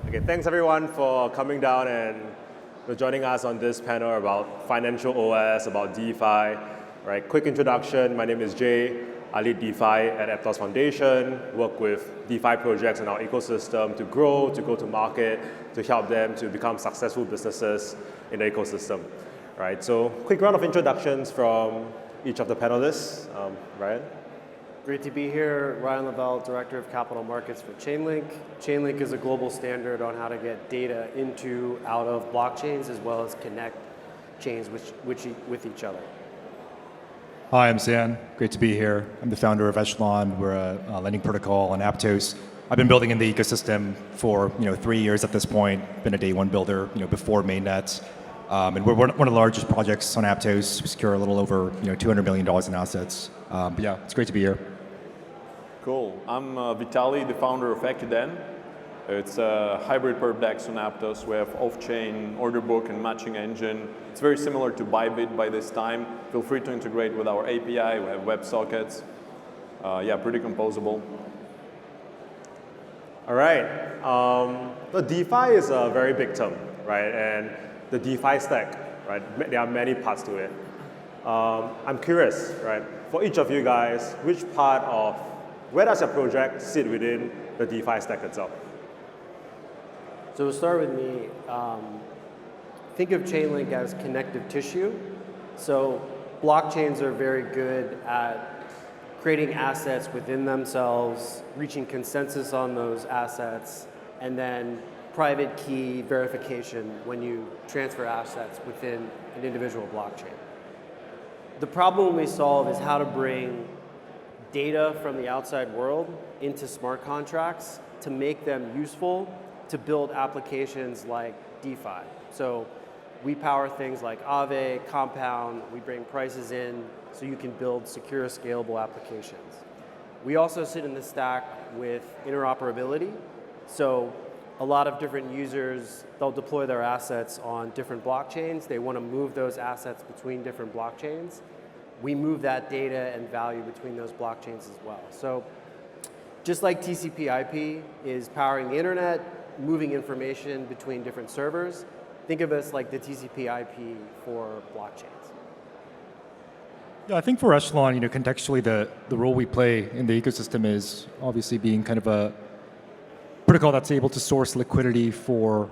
Okay, thanks everyone for coming down and joining us on this panel about financial OS, about DeFi. Right, quick introduction, my name is Jay. I lead DeFi at Aptos Foundation, work with DeFi projects in our ecosystem to grow, to go to market, to help them to become successful businesses in the ecosystem. Right, so quick round of introductions from each of the panelists. Ryan? Great to be here. Ryan Lovell, Director of Capital Markets for Chainlink. Chainlink is a global standard on how to get data into, out of blockchains, as well as connect chains with each other. Hi, I'm Zan. Great to be here. I'm the founder of Echelon. We're a lending protocol on Aptos. I've been building in the ecosystem for 3 years at this point. Been a day one builder, before mainnet. And we're one of the largest projects on Aptos. We secure a little over $200 million in assets. But yeah, it's great to be here. Cool. I'm Vitali, the founder of Ekiden. It's a hybrid perp DEX on Aptos. We have off-chain order book and matching engine. It's very similar to Bybit by this time. Feel free to integrate with our API. We have WebSockets. Yeah, pretty composable. All right. The DeFi is a very big term, right? And the DeFi stack, right? There are many parts to it. I'm curious, right? For each of you guys, where does your project sit within the DeFi stack itself? So we'll start with me. Think of Chainlink as connective tissue. So blockchains are very good at creating assets within themselves, reaching consensus on those assets, and then private key verification when you transfer assets within an individual blockchain. The problem we solve is how to bring data from the outside world into smart contracts to make them useful to build applications like DeFi. So we power things like Aave, Compound, we bring prices in so you can build secure, scalable applications. We also sit in the stack with interoperability. So a lot of different users, they'll deploy their assets on different blockchains. They want to move those assets between different blockchains. We move that data and value between those blockchains as well. So just like TCP/IP is powering the internet, moving information between different servers, think of us like the TCP/IP for blockchains. Yeah, I think for Echelon, contextually, the role we play in the ecosystem is obviously being kind of a protocol that's able to source liquidity for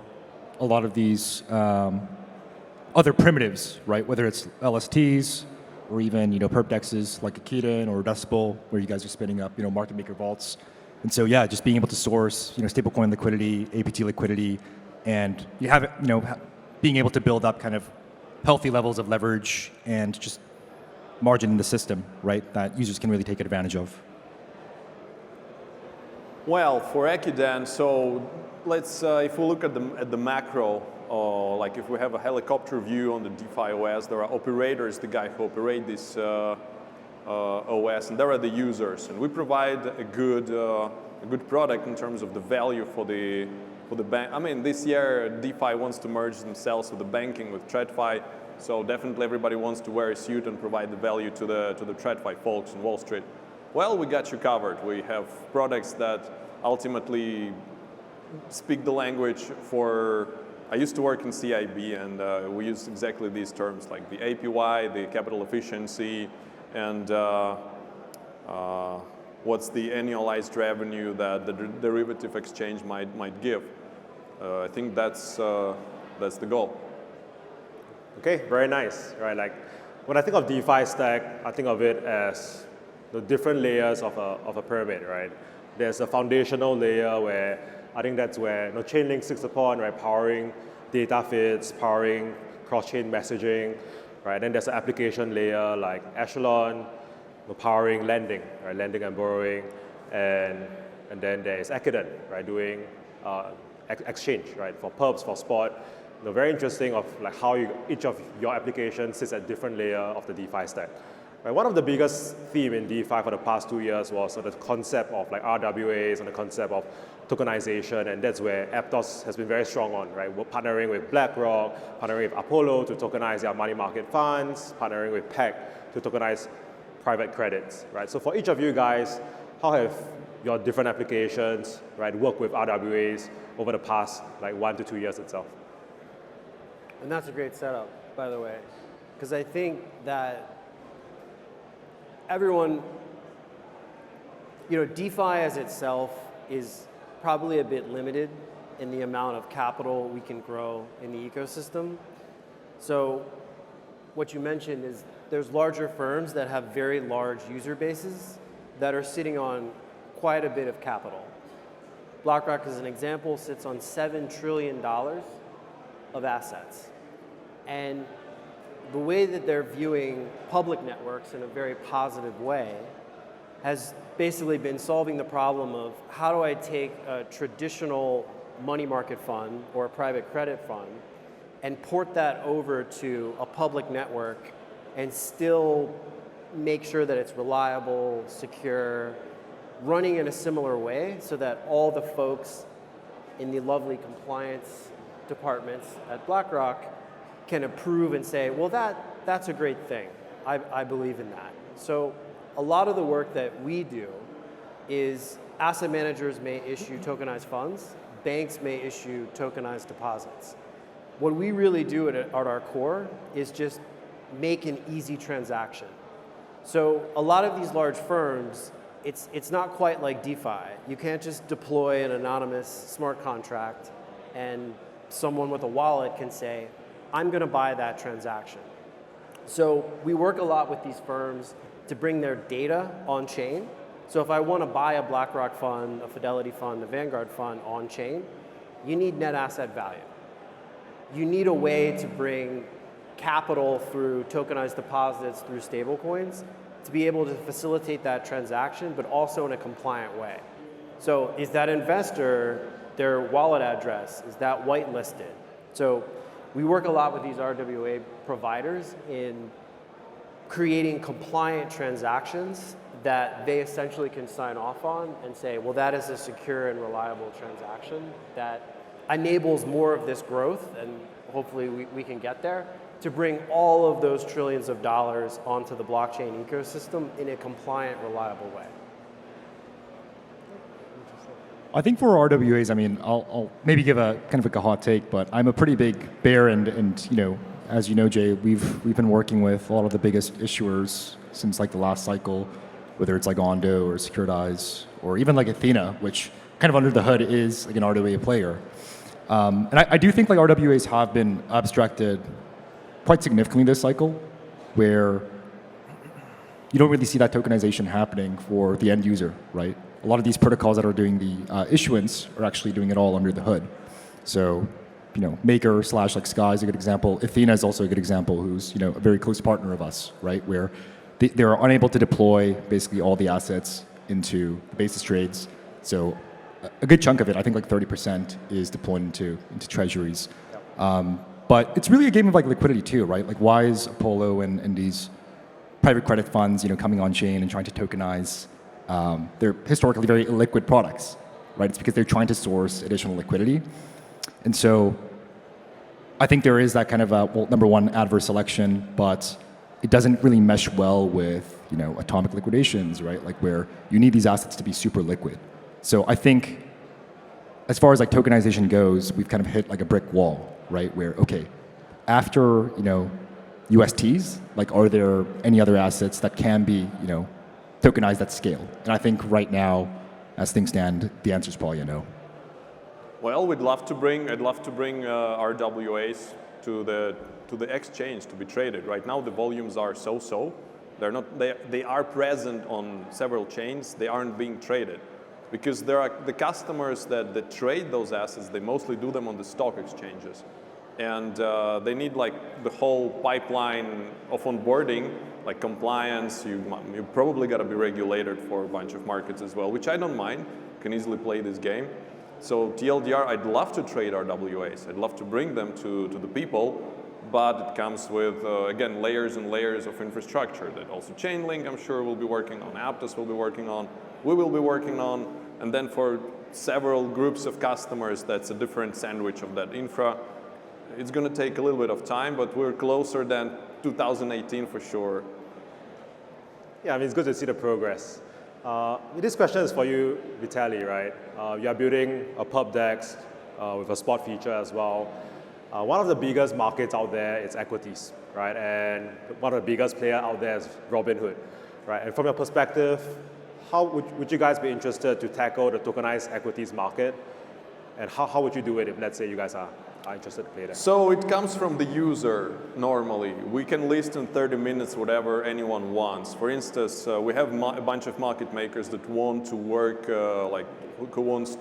a lot of these other primitives, right? Whether it's LSTs or even perp dexes like Ekiden or Decibel, where you guys are spinning up market maker vaults. And so yeah, just being able to source stablecoin liquidity, APT liquidity, and you have it, being able to build up kind of healthy levels of leverage and just margin in the system, right? That users can really take advantage of. Well, for Ekiden, so let's, if we look at the macro, like if we have a helicopter view on the DeFi OS, there are operators, the guy who operate this OS, and there are the users. And we provide a good product in terms of the value for the bank. I mean, this year DeFi wants to merge themselves with the banking, with TradFi. So definitely everybody wants to wear a suit and provide the value to the TradFi folks on Wall Street. Well, we got you covered. We have products that ultimately speak the language for, I used to work in CIB, and we use exactly these terms like the APY, the capital efficiency, and what's the annualized revenue that the derivative exchange might give. I think that's the goal. Okay, very nice, right? Like when I think of DeFi stack, I think of it as the different layers of a pyramid, right? There's a foundational layer where I think that's where Chainlink sits upon, right? Powering data feeds, powering cross-chain messaging, right? Then there's an application layer like Echelon, powering lending, right? Lending and borrowing, and then there's Ekiden, right? Doing exchange, right? For perps, for spot. Very interesting of like how each of your applications sits at different layer of the DeFi stack. Right, one of the biggest theme in DeFi for the past 2 years was the concept of like RWAs and the concept of tokenization, and that's where Aptos has been very strong on, right? We're partnering with BlackRock, partnering with Apollo to tokenize their money market funds, partnering with PEC to tokenize private credits, right? So for each of you guys, how have your different applications, right, work with RWAs over the past like 1 to 2 years itself. And that's a great setup, by the way, because I think that everyone, DeFi as itself is probably a bit limited in the amount of capital we can grow in the ecosystem. So what you mentioned is there's larger firms that have very large user bases that are sitting on quite a bit of capital. BlackRock, as an example, sits on $7 trillion of assets. And the way that they're viewing public networks in a very positive way has basically been solving the problem of how do I take a traditional money market fund or a private credit fund and port that over to a public network and still make sure that it's reliable, secure, running in a similar way so that all the folks in the lovely compliance departments at BlackRock can approve and say, well, that's a great thing. I believe in that. So a lot of the work that we do is asset managers may issue tokenized funds, banks may issue tokenized deposits. What we really do at our core is just make an easy transaction. So a lot of these large firms, it's not quite like DeFi. You can't just deploy an anonymous smart contract and someone with a wallet can say, I'm going to buy that transaction. So we work a lot with these firms to bring their data on chain. So if I want to buy a BlackRock fund, a Fidelity fund, a Vanguard fund on chain, you need net asset value. You need a way to bring capital through tokenized deposits, through stablecoins, to be able to facilitate that transaction, but also in a compliant way. So is that investor, their wallet address, is that whitelisted? So we work a lot with these RWA providers in creating compliant transactions that they essentially can sign off on and say, well, that is a secure and reliable transaction that enables more of this growth, and hopefully we can get there, to bring all of those trillions of dollars onto the blockchain ecosystem in a compliant, reliable way. I think for RWAs, I mean, I'll maybe give a kind of like a hot take, but I'm a pretty big bear, and as you know, Jay, we've been working with a lot of the biggest issuers since like the last cycle, whether it's like Ondo or Securitize or even like Athena, which kind of under the hood is like an RWA player. And I do think like RWAs have been abstracted quite significantly this cycle, where you don't really see that tokenization happening for the end user, right? A lot of these protocols that are doing the issuance are actually doing it all under the hood. So, Maker / like Sky is a good example. Athena is also a good example, who's a very close partner of us, right? Where they're unable to deploy basically all the assets into the basis trades. So a good chunk of it, I think like 30%, is deployed into treasuries. Yep. But it's really a game of like liquidity too, right? Like why is Apollo and these private credit funds, coming on chain and trying to tokenize? They're historically very illiquid products, right? It's because they're trying to source additional liquidity. And so I think there is that kind of number one, adverse selection, but it doesn't really mesh well with, atomic liquidations, right? Like where you need these assets to be super liquid. So I think as far as like tokenization goes, we've kind of hit like a brick wall, right? Where, okay, after, USTs, like are there any other assets that can be, tokenized at scale? And I think right now, as things stand, the answer is probably a no. Well, I'd love to bring RWAs to the exchange to be traded. Right now, the volumes are so-so. They're not. They are present on several chains. They aren't being traded because there are the customers that trade those assets. They mostly do them on the stock exchanges, and they need like the whole pipeline of onboarding, like compliance. You probably got to be regulated for a bunch of markets as well, which I don't mind. Can easily play this game. So TLDR, I'd love to trade RWAs. I'd love to bring them to the people, but it comes with, again, layers and layers of infrastructure that also Chainlink, I'm sure, will be working on, Aptos will be working on, we will be working on, and then for several groups of customers, that's a different sandwich of that infra. It's going to take a little bit of time, but we're closer than 2018 for sure. Yeah, I mean, it's good to see the progress. This question is for you, Vitali, right? You are building a perp DEX with a spot feature as well. One of the biggest markets out there is equities, right? And one of the biggest player out there is Robinhood, right? And from your perspective, how would you guys be interested to tackle the tokenized equities market? And how would you do it if, let's say, you guys are interested to play that? So it comes from the user normally. We can list in 30 minutes whatever anyone wants. For instance, we have a bunch of market makers that want to work, who want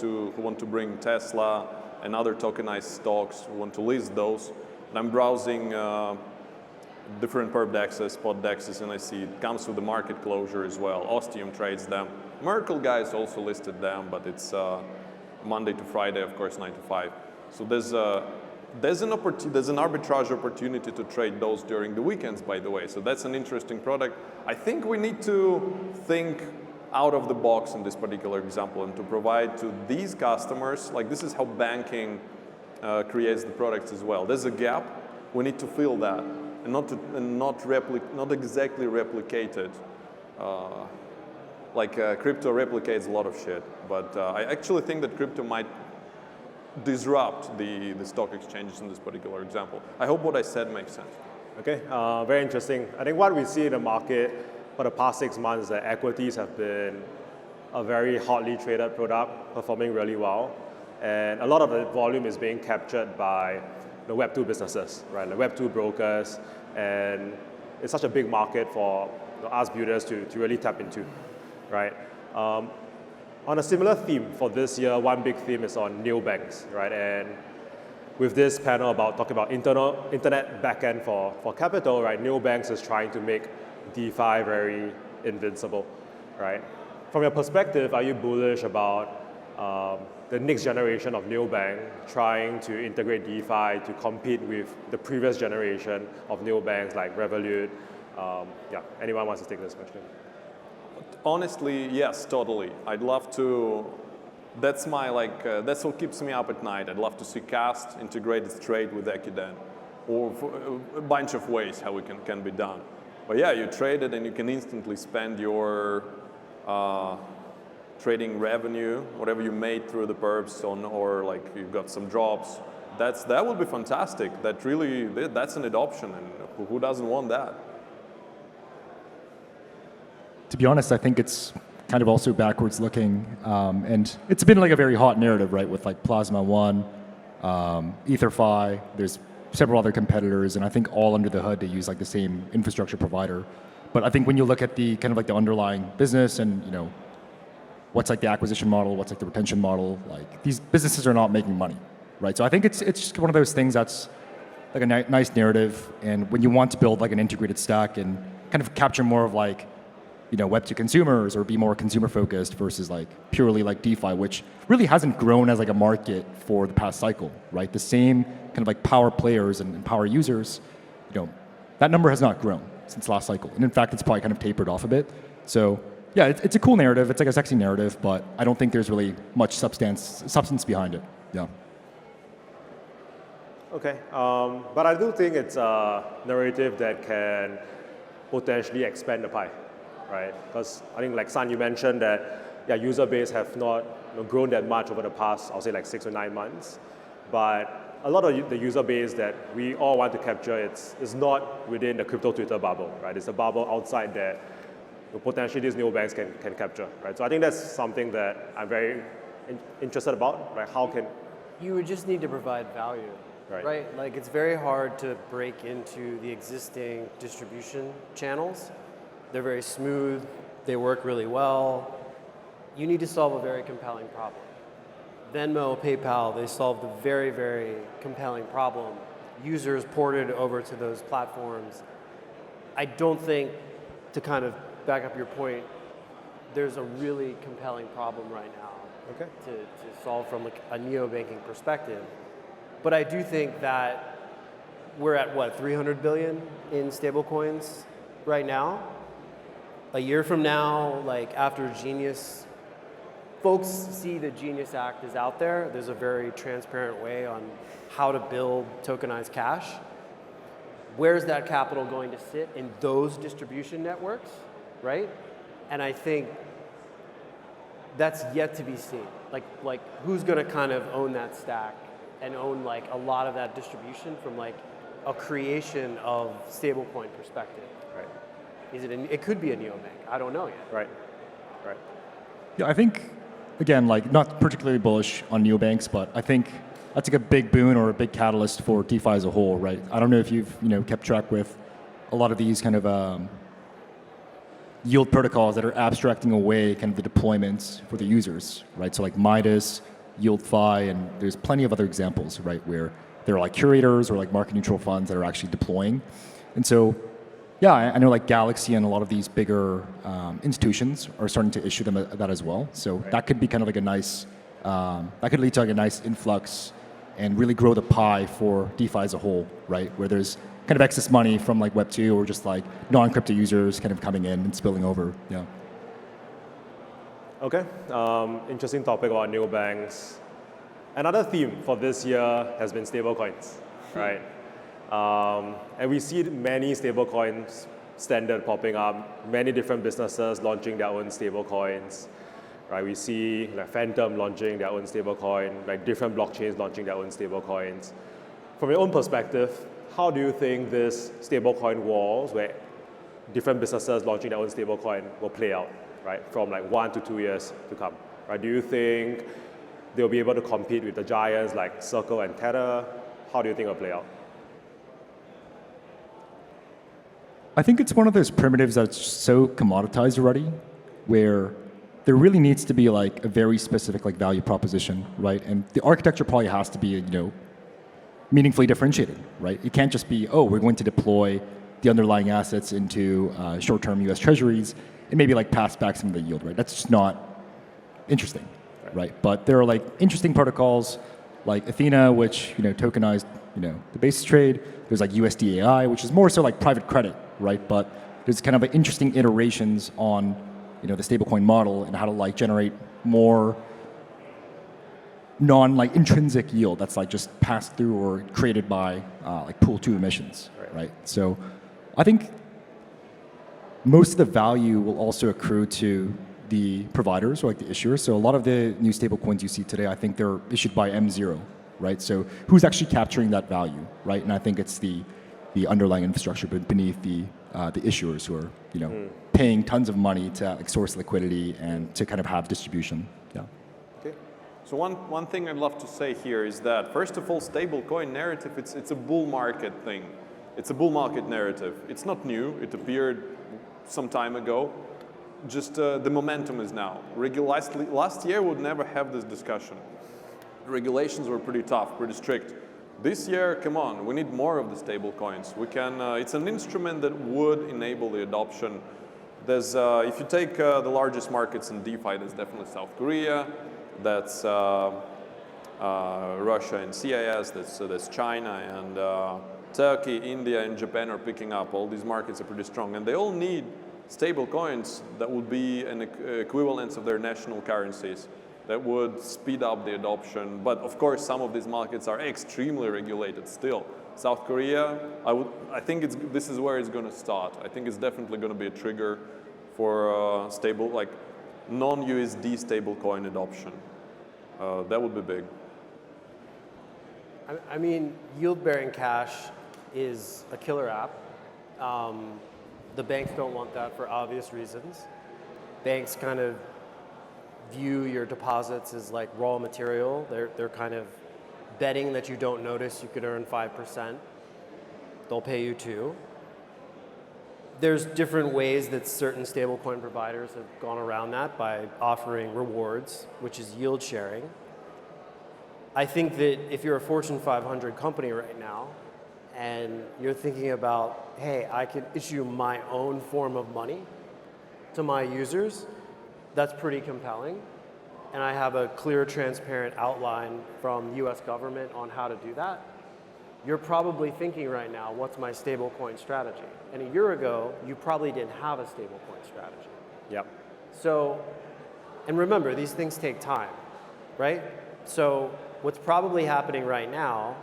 to bring Tesla and other tokenized stocks, who want to list those. And I'm browsing different perp DEXs, spot DEXs, and I see it comes with the market closure as well. Ostium trades them. Merkle guys also listed them, but it's Monday to Friday, of course, 9 to 5. So there's an arbitrage opportunity to trade those during the weekends, by the way. So that's an interesting product. I think we need to think out of the box in this particular example and to provide to these customers, like this is how banking creates the products as well. There's a gap. We need to fill that and not exactly replicate it. Crypto replicates a lot of shit, but I actually think that crypto might disrupt the stock exchanges in this particular example. I hope what I said makes sense. Okay, very interesting. I think what we see in the market for the past 6 months is that equities have been a very hotly traded product, performing really well. And a lot of the volume is being captured by the Web2 businesses, right? The Web2 brokers, and it's such a big market for us builders to really tap into, right? On a similar theme for this year, one big theme is on neobanks, right? And with this panel talking about internet backend for capital, right? Neobanks is trying to make DeFi very invincible, right? From your perspective, are you bullish about the next generation of neobank trying to integrate DeFi to compete with the previous generation of neobanks like Revolut? Anyone wants to take this question? Honestly, yes, totally. I'd love to. That's that's what keeps me up at night. I'd love to see Cast integrated trade with Ekiden, or a bunch of ways how it can be done. But yeah, you trade it and you can instantly spend your trading revenue, whatever you made through the perps or like you've got some drops. That would be fantastic. That's an adoption, and who doesn't want that? To be honest, I think it's kind of also backwards looking, and it's been like a very hot narrative, right? With like Plasma One, EtherFi. There's several other competitors, and I think all under the hood they use like the same infrastructure provider. But I think when you look at the kind of like the underlying business and what's like the acquisition model, what's like the retention model, like these businesses are not making money, right? So I think it's just one of those things that's like a nice narrative, and when you want to build like an integrated stack and kind of capture more of like Web2 consumers or be more consumer focused versus like purely like DeFi, which really hasn't grown as like a market for the past cycle, right? The same kind of like power players and power users, that number has not grown since last cycle. And in fact, it's probably kind of tapered off a bit. So yeah, it's a cool narrative. It's like a sexy narrative, but I don't think there's really much substance behind it. Yeah. Okay, but I do think it's a narrative that can potentially expand the pie. Right, because I think like San, you mentioned that user base have not grown that much over the past, I'll say like 6 or 9 months, but a lot of the user base that we all want to capture, is not within the crypto Twitter bubble, right? It's a bubble outside that potentially these neobanks can capture, right? So I think that's something that I'm very interested about, right? How can you would just need to provide value, right? Like it's very hard to break into the existing distribution channels. They're very smooth, they work really well. You need to solve a very compelling problem. Venmo, PayPal, they solved a very, very compelling problem. Users ported over to those platforms. I don't think, to kind of back up your point, there's a really compelling problem right now to solve from like a neobanking perspective. But I do think that we're at what, 300 billion in stablecoins right now? A year from now, like after Genius, folks see the Genius Act is out there. There's a very transparent way on how to build tokenized cash. Where's that capital going to sit? In those distribution networks, right? And I think that's yet to be seen. Like who's going to kind of own that stack and own like a lot of that distribution from like a creation of stablecoin perspective. Right. It could be a neobank. I don't know yet. Right. Right. Yeah, I think, again, like not particularly bullish on neobanks, but I think that's like a big boon or a big catalyst for DeFi as a whole, right? I don't know if you've kept track with a lot of these kind of yield protocols that are abstracting away kind of the deployments for the users, right? So like Midas, YieldFi, and there's plenty of other examples, right, where there are like curators or like market neutral funds that are actually deploying. And so, yeah, I know like Galaxy and a lot of these bigger institutions are starting to issue them that as well. So that could be kind of like a nice, that could lead to like a nice influx and really grow the pie for DeFi as a whole, right? Where there's kind of excess money from like Web 2 or just like non-crypto users kind of coming in and spilling over, yeah. Okay, interesting topic about neobanks. Another theme for this year has been stablecoins, right? And we see many stablecoins standard popping up, many different businesses launching their own stablecoins, right? We see like Phantom launching their own stablecoin, like different blockchains launching their own stablecoins. From your own perspective, how do you think this stablecoin wars, where different businesses launching their own stablecoin, will play out, right? From like 1 to 2 years to come, right? Do you think they'll be able to compete with the giants like Circle and Tether? How do you think it'll play out? I think it's one of those primitives that's so commoditized already, where there really needs to be like a very specific like value proposition, right? And the architecture probably has to be, meaningfully differentiated, right? It can't just be, oh, we're going to deploy the underlying assets into short-term U.S. Treasuries and maybe like pass back some of the yield, right? That's just not interesting, right? But there are like interesting protocols like Athena, which tokenized the basis trade. There's like USDAI, which is more so like private credit, right? But there's kind of interesting iterations on the stablecoin model and how to like generate more non-like intrinsic yield that's like just passed through or created by like pool 2 emissions, right? So I think most of the value will also accrue to the providers or like the issuers. So a lot of the new stablecoins you see today, I think they're issued by M0, right? So who's actually capturing that value, right? And I think it's the underlying infrastructure beneath the issuers who are paying tons of money to like source liquidity and to kind of have distribution. Yeah. Okay. So one thing I'd love to say here is that first of all, stablecoin narrative, it's a bull market thing. It's a bull market narrative. It's not new. It appeared some time ago. Just the momentum is now. Last year we would never have this discussion. Regulations were pretty tough, pretty strict. This year, come on, we need more of the stable coins. We can. It's an instrument that would enable the adoption. There's, if you take the largest markets in DeFi, there's definitely South Korea, that's Russia and CIS, that's China and Turkey, India, and Japan are picking up. All these markets are pretty strong, and they all need stable coins that would be an equivalence of their national currencies that would speed up the adoption. But of course, some of these markets are extremely regulated still. South Korea, I think this is where it's going to start. I think it's definitely going to be a trigger for stable, like non-USD stablecoin adoption. That would be big. I mean, yield-bearing cash is a killer app. The banks don't want that for obvious reasons. Banks kind of view your deposits as like raw material. They're kind of betting that you don't notice you could earn 5%. They'll pay you 2%. There's different ways that certain stablecoin providers have gone around that by offering rewards, which is yield sharing. I think that if you're a Fortune 500 company right now and you're thinking about, hey, I could issue my own form of money to my users, that's pretty compelling. And I have a clear, transparent outline from the US government on how to do that. You're probably thinking right now, what's my stablecoin strategy? And a year ago, you probably didn't have a stablecoin strategy. Yep. So, and remember, these things take time, right? So what's probably happening right now,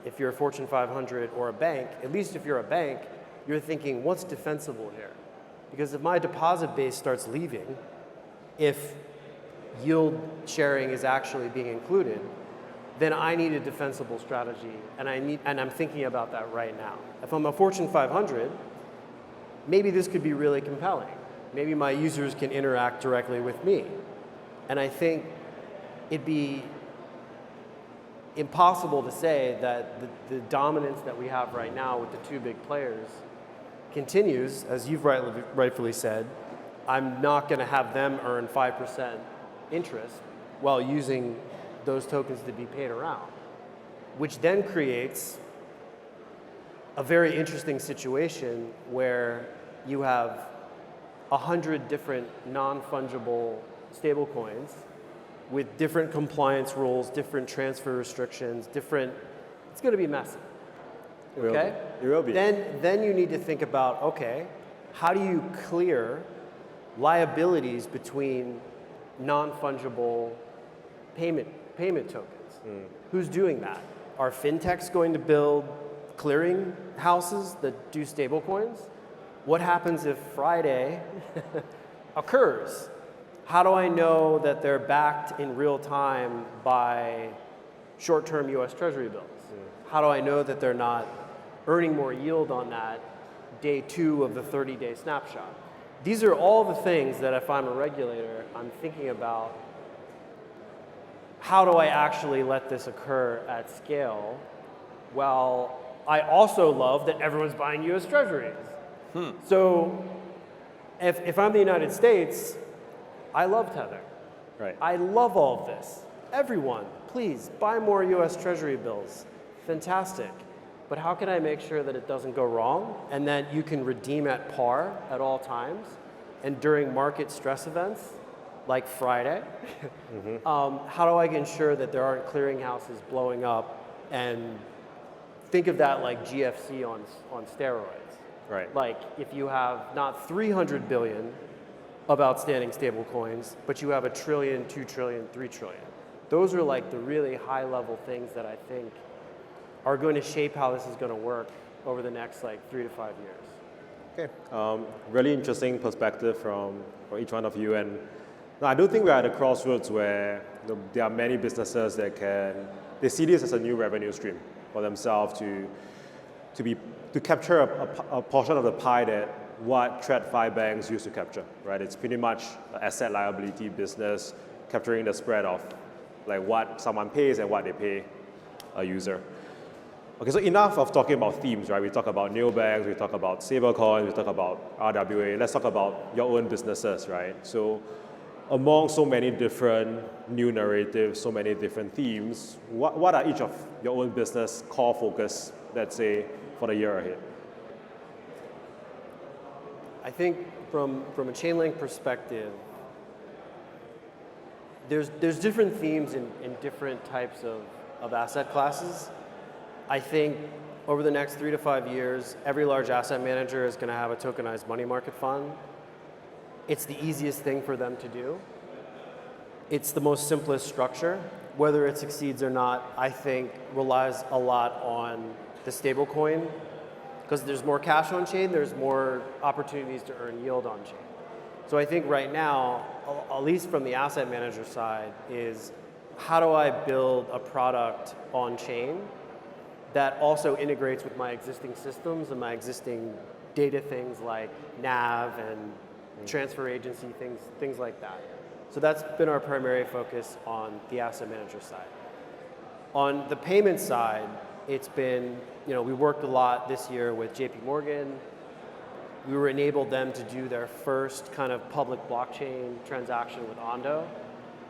if you're a Fortune 500 or a bank, at least if you're a bank, you're thinking, what's defensible here? Because if my deposit base starts leaving, if yield sharing is actually being included, then I need a defensible strategy, and I'm thinking about that right now. If I'm a Fortune 500, maybe this could be really compelling. Maybe my users can interact directly with me. And I think it'd be impossible to say that the dominance that we have right now with the two big players continues, as you've rightfully said. I'm not going to have them earn 5% interest while using those tokens to be paid around, which then creates a very interesting situation where you have 100 different non-fungible stablecoins with different compliance rules, different transfer restrictions, it's going to be messy. Okay? It will be. Then you need to think about, okay, how do you clear liabilities between non-fungible payment tokens? Who's doing that? Are fintechs going to build clearing houses that do stablecoins? What happens if Friday occurs? How do I know that they're backed in real time by short-term US Treasury bills? How do I know that they're not earning more yield on that day 2 of the 30-day snapshot? These are all the things that if I'm a regulator, I'm thinking about how do I actually let this occur at scale? Well, I also love that everyone's buying US Treasuries. So if I'm the United States, I love Tether. Right. I love all of this. Everyone, please buy more US Treasury bills. Fantastic. But how can I make sure that it doesn't go wrong and that you can redeem at par at all times? And during market stress events, like Friday, how do I ensure that there aren't clearinghouses blowing up? And think of that like GFC on steroids. Right. Like if you have not 300 billion of outstanding stable coins, but you have 1 trillion, 2 trillion, 3 trillion. Those are like the really high level things that I think are going to shape how this is going to work over the next like 3 to 5 years. Okay. Really interesting perspective from each one of you. And I do think we're at a crossroads where there are many businesses that they see this as a new revenue stream for themselves to capture a portion of the pie that what TradFi banks used to capture, right? It's pretty much an asset liability business, capturing the spread of like what someone pays and what they pay a user. Okay, so enough of talking about themes, right? We talk about neobanks, we talk about stablecoins, we talk about RWA. Let's talk about your own businesses, right? So among so many different new narratives, so many different themes, what are each of your own business core focus, let's say, for the year ahead? I think from a Chainlink perspective, there's different themes in different types of asset classes. I think over the next 3 to 5 years, every large asset manager is going to have a tokenized money market fund. It's the easiest thing for them to do. It's the most simplest structure. Whether it succeeds or not, I think relies a lot on the stablecoin. Because there's more cash on chain, there's more opportunities to earn yield on chain. So I think right now, at least from the asset manager side, is how do I build a product on chain that also integrates with my existing systems and my existing data things like NAV and transfer agency, things like that. So that's been our primary focus on the asset manager side. On the payment side, it's been, we worked a lot this year with JP Morgan. We were enabled them to do their first kind of public blockchain transaction with Ondo.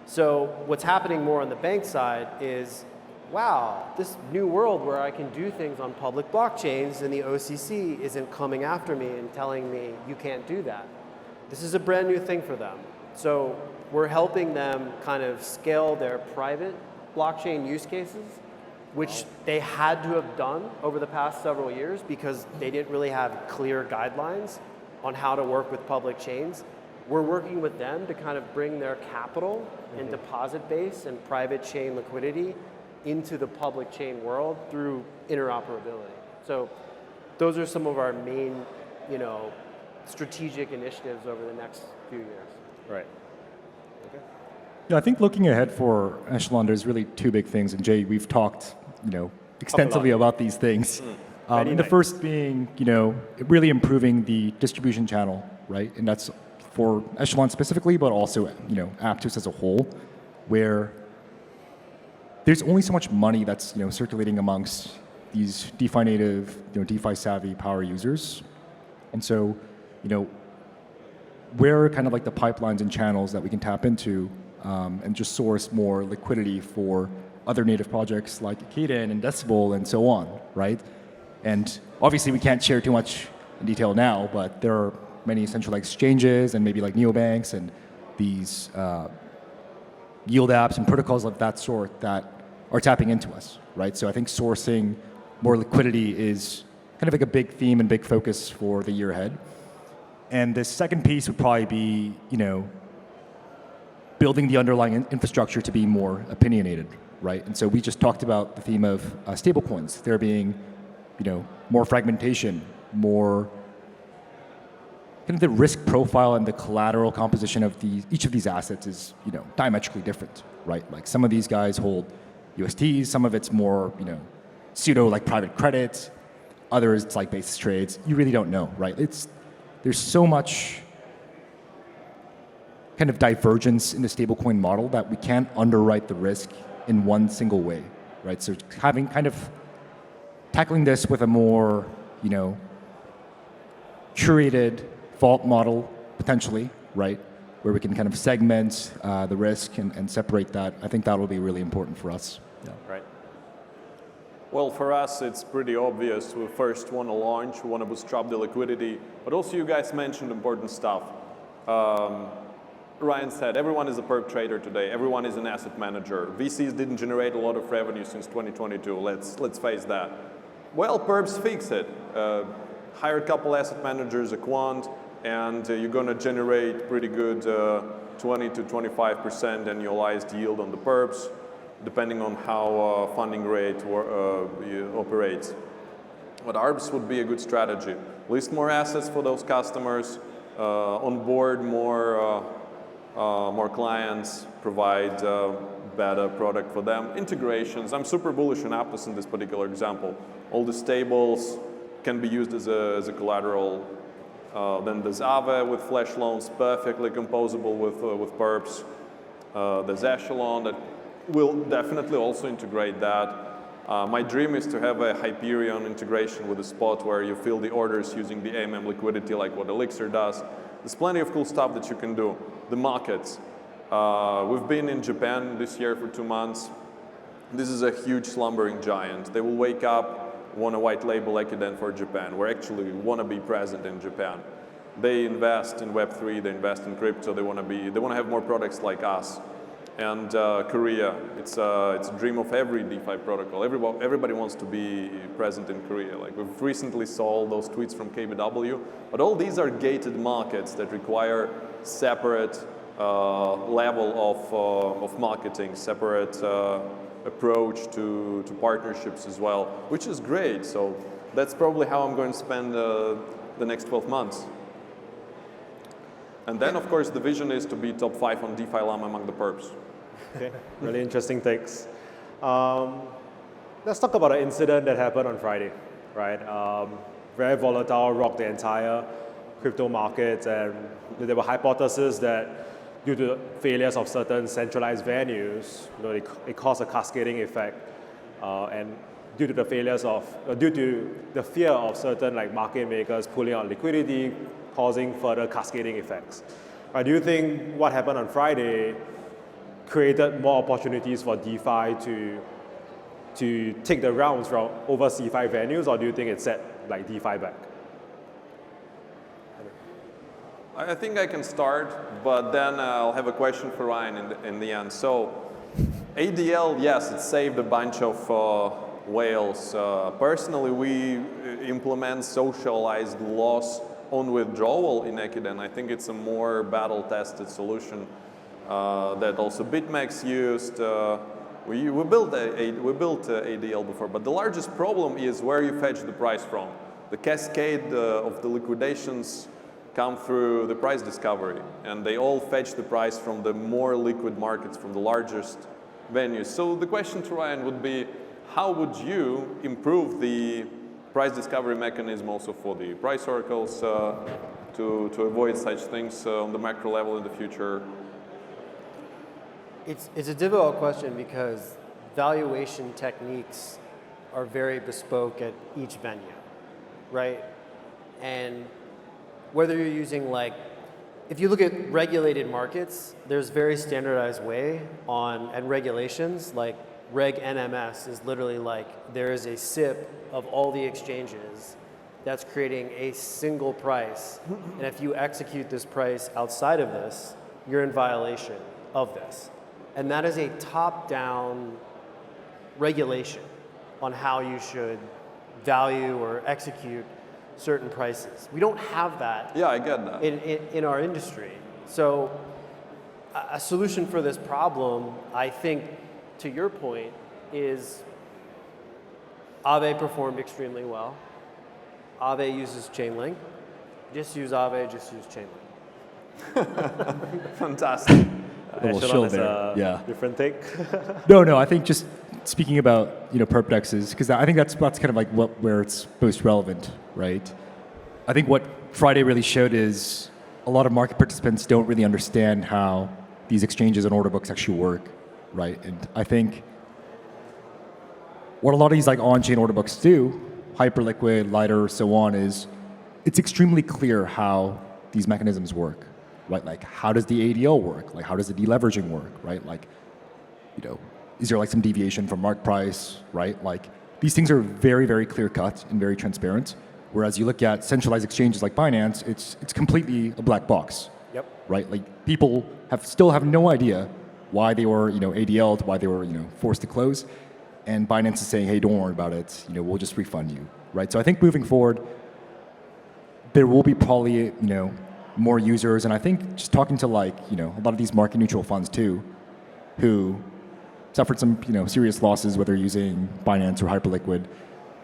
So what's happening more on the bank side is, wow, this new world where I can do things on public blockchains and the OCC isn't coming after me and telling me you can't do that. This is a brand new thing for them. So we're helping them kind of scale their private blockchain use cases, which they had to have done over the past several years because they didn't really have clear guidelines on how to work with public chains. We're working with them to kind of bring their capital and deposit base and private chain liquidity into the public chain world through interoperability. So those are some of our main, strategic initiatives over the next few years. Right. Okay. Yeah, I think looking ahead for Echelon, there's really two big things. And Jay, we've talked, extensively about these things. And the first being, really improving the distribution channel, right? And that's for Echelon specifically, but also, Aptos as a whole, where there's only so much money that's, circulating amongst these DeFi native, DeFi savvy power users. And so, where are kind of like the pipelines and channels that we can tap into and just source more liquidity for other native projects like Ekiden and Decibel and so on, right? And obviously we can't share too much in detail now, but there are many centralized exchanges and maybe like neobanks and these yield apps and protocols of that sort that are tapping into us, right? So I think sourcing more liquidity is kind of like a big theme and big focus for the year ahead. And the second piece would probably be, building the underlying infrastructure to be more opinionated, right? And so we just talked about the theme of stablecoins. There being, more fragmentation, more kind of the risk profile and the collateral composition of each of these assets is, diametrically different, right? Like some of these guys hold USTs, some of it's more, pseudo like private credit, others it's like basis trades. You really don't know, right? There's so much kind of divergence in the stablecoin model that we can't underwrite the risk in one single way, right? So having kind of tackling this with a more, curated vault model potentially, right? Where we can kind of segment the risk and separate that. I think that will be really important for us. Yeah. Right. Well, for us, it's pretty obvious. We first want to launch, we want to bootstrap the liquidity, but also you guys mentioned important stuff. Ryan said, everyone is a perp trader today. Everyone is an asset manager. VCs didn't generate a lot of revenue since 2022. Let's face that. Well, perps fix it. Hire a couple asset managers, a quant, and you're going to generate pretty good 20 to 25% annualized yield on the perps, depending on how funding rate operates. But ARBs would be a good strategy. List more assets for those customers, onboard more clients, provide better product for them. Integrations, I'm super bullish on Aptos in this particular example. All the stables can be used as a collateral. Then there's Aave with flash loans, perfectly composable with perps. There's Echelon that will definitely also integrate that. My dream is to have a Hyperion integration with a spot where you fill the orders using the AMM liquidity like what Elixir does. There's plenty of cool stuff that you can do. The markets. We've been in Japan this year for 2 months. This is a huge slumbering giant. They will wake up, want to white label Ekiden for Japan. We actually want to be present in Japan. They invest in Web3, they invest in crypto, they want to have more products like us. And Korea, it's a dream of every DeFi protocol. Everybody wants to be present in Korea. Like we've recently saw all those tweets from KBW, but all these are gated markets that require separate level of marketing, separate approach to partnerships as well, which is great. So that's probably how I'm going to spend the next 12 months. And then, of course, the vision is to be top 5 on DeFi Llama among the perps. Okay, really interesting takes. Let's talk about an incident that happened on Friday, right? Very volatile, rocked the entire crypto markets, and there were hypotheses that due to failures of certain centralized venues, it caused a cascading effect, and due to the fear of certain like market makers pulling out liquidity, causing further cascading effects. Do you think what happened on Friday created more opportunities for DeFi to take the rounds from over C5 venues, or do you think it set like DeFi back? I think I can start, but then I'll have a question for Ryan in the end. So ADL, yes, it saved a bunch of whales. Personally, we implement socialized loss on withdrawal in Ekiden. I think it's a more battle-tested solution that also BitMEX used. We built ADL before, but the largest problem is where you fetch the price from. The cascade of the liquidations come through the price discovery, and they all fetch the price from the more liquid markets, from the largest venues. So the question to Ryan would be, how would you improve the price discovery mechanism also for the price oracles to avoid such things on the macro level in the future? It's a difficult question because valuation techniques are very bespoke at each venue, right? And whether you're using if you look at regulated markets, there's very standardized way and regulations, like Reg NMS is literally there is a SIP of all the exchanges that's creating a single price. And if you execute this price outside of this, you're in violation of this. And that is a top-down regulation on how you should value or execute certain prices. We don't have that. Yeah, I get that. In our industry. So a solution for this problem, I think, to your point, is Aave performed extremely well. Aave uses Chainlink. Just use Aave, just use Chainlink. Fantastic. Echelon is a different take. No, I think just speaking about perp dexes, because I think that's kind of where it's most relevant, right? I think what Friday really showed is a lot of market participants don't really understand how these exchanges and order books actually work, right? And I think what a lot of these on-chain order books do, hyperliquid, lighter, so on, is it's extremely clear how these mechanisms work, right? How does the ADL work? How does the deleveraging work, right? Is there some deviation from market price, right? These things are very, very clear cut and very transparent. Whereas you look at centralized exchanges like Binance, it's completely a black box. Yep. Right? People still have no idea why they were, ADL'd, why they were, forced to close. And Binance is saying, hey, don't worry about it. We'll just refund you, right? So I think moving forward, there will be probably, more users. And I think just talking to a lot of these market neutral funds too, who suffered some serious losses, whether using Binance or Hyperliquid,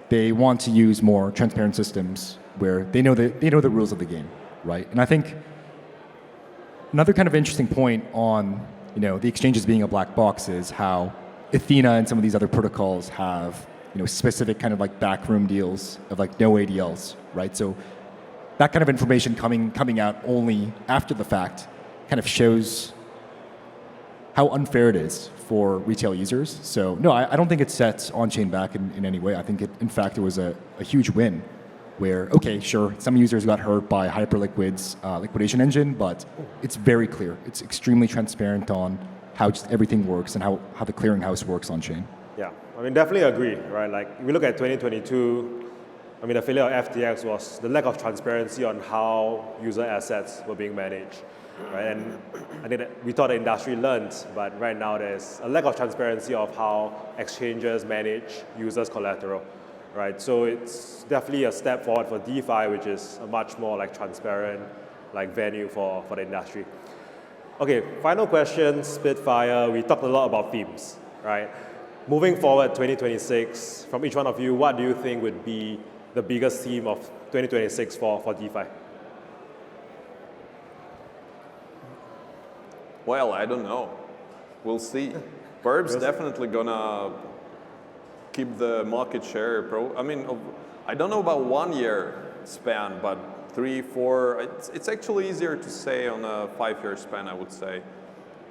they want to use more transparent systems where they know the rules of the game, right? And I think another kind of interesting point on the exchanges being a black box is how Athena and some of these other protocols have specific kind of backroom deals of no ADLs, right? So that kind of information coming out only after the fact kind of shows how unfair it is for retail users. So no, I don't think it sets on-chain back in any way. I think in fact it was a huge win where, okay, sure, some users got hurt by Hyperliquid's liquidation engine, but it's very clear. It's extremely transparent on how just everything works and how the clearinghouse works on-chain. Yeah, definitely agree, right? If we look at 2022, the failure of FTX was the lack of transparency on how user assets were being managed. Right? And I think that we thought the industry learned, but right now there's a lack of transparency of how exchanges manage users' collateral, right? So it's definitely a step forward for DeFi, which is a much more transparent venue for the industry. Okay, final question, Spitfire. We talked a lot about themes, right? Moving forward, 2026, from each one of you, what do you think would be the biggest theme of 2026 for DeFi? Well, I don't know. We'll see. Perps definitely gonna keep the market share. I don't know about 1 year span, but 3, 4. It's actually easier to say on a 5-year span, I would say.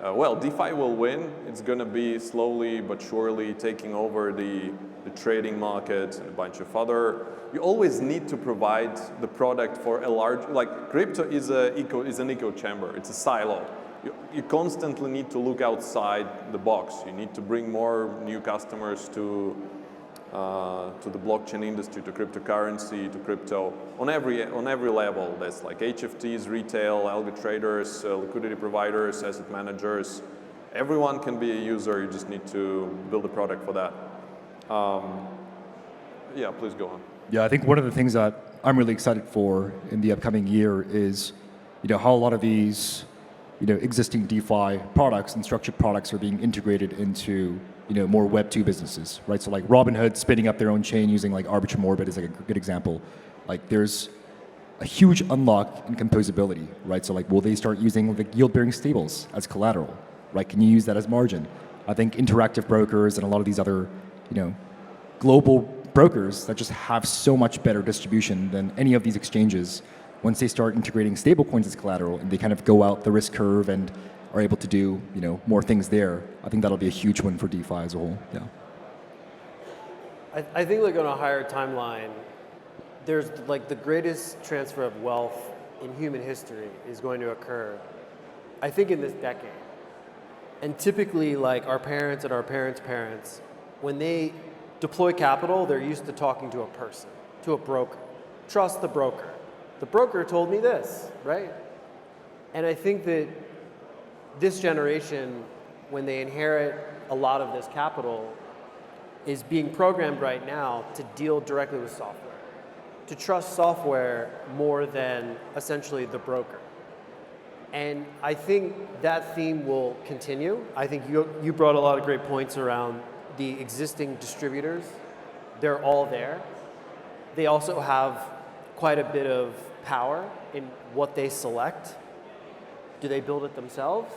Well, DeFi will win. It's gonna be slowly but surely taking over the trading market and a bunch of other. You always need to provide the product for a large, crypto is an echo chamber. It's a silo. You constantly need to look outside the box. You need to bring more new customers to the blockchain industry, to cryptocurrency, to crypto on every level. There's HFTs, retail, algo traders, liquidity providers, asset managers. Everyone can be a user. You just need to build a product for that. Yeah, please go on. Yeah, I think one of the things that I'm really excited for in the upcoming year is, how a lot of these existing DeFi products and structured products are being integrated into, more Web 2 businesses, right? So Robinhood spinning up their own chain using Arbitrum Orbit is a good example. There's a huge unlock in composability, right? So like, will they start using like yield-bearing stables as collateral, right? Can you use that as margin? I think interactive brokers and a lot of these other, global brokers that just have so much better distribution than any of these exchanges, once they start integrating stablecoins as collateral and they kind of go out the risk curve and are able to do, more things there, I think that'll be a huge win for DeFi as a whole. Yeah. I think like on a higher timeline, there's like the greatest transfer of wealth in human history is going to occur, I think, in this decade. And typically, like our parents and our parents' parents, when they deploy capital, they're used to talking to a person, to a broker. Trust the broker. The broker told me this, right? And I think that this generation, when they inherit a lot of this capital, is being programmed right now to deal directly with software, to trust software more than essentially the broker. And I think that theme will continue. I think you brought a lot of great points around the existing distributors. They're all there. They also have quite a bit of power in what they select. Do they build it themselves?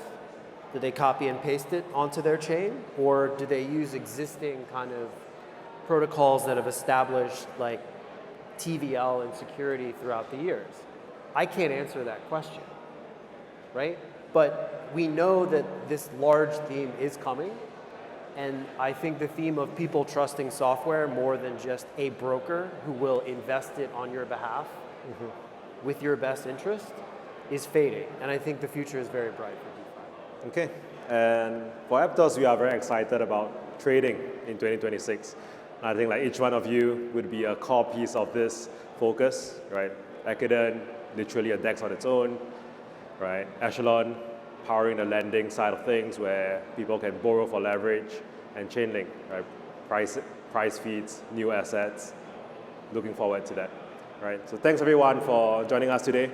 Do they copy and paste it onto their chain? Or do they use existing kind of protocols that have established like TVL and security throughout the years? I can't answer that question, right? But we know that this large theme is coming. And I think the theme of people trusting software more than just a broker who will invest it on your behalf with your best interest is fading. And I think the future is very bright for DeFi. Okay, and for Aptos, we are very excited about trading in 2026. I think like each one of you would be a core piece of this focus, right? Ekiden, literally a DEX on its own, right? Echelon, powering the lending side of things where people can borrow for leverage, and Chainlink, right? Price feeds, new assets. Looking forward to that, right? So thanks everyone for joining us today.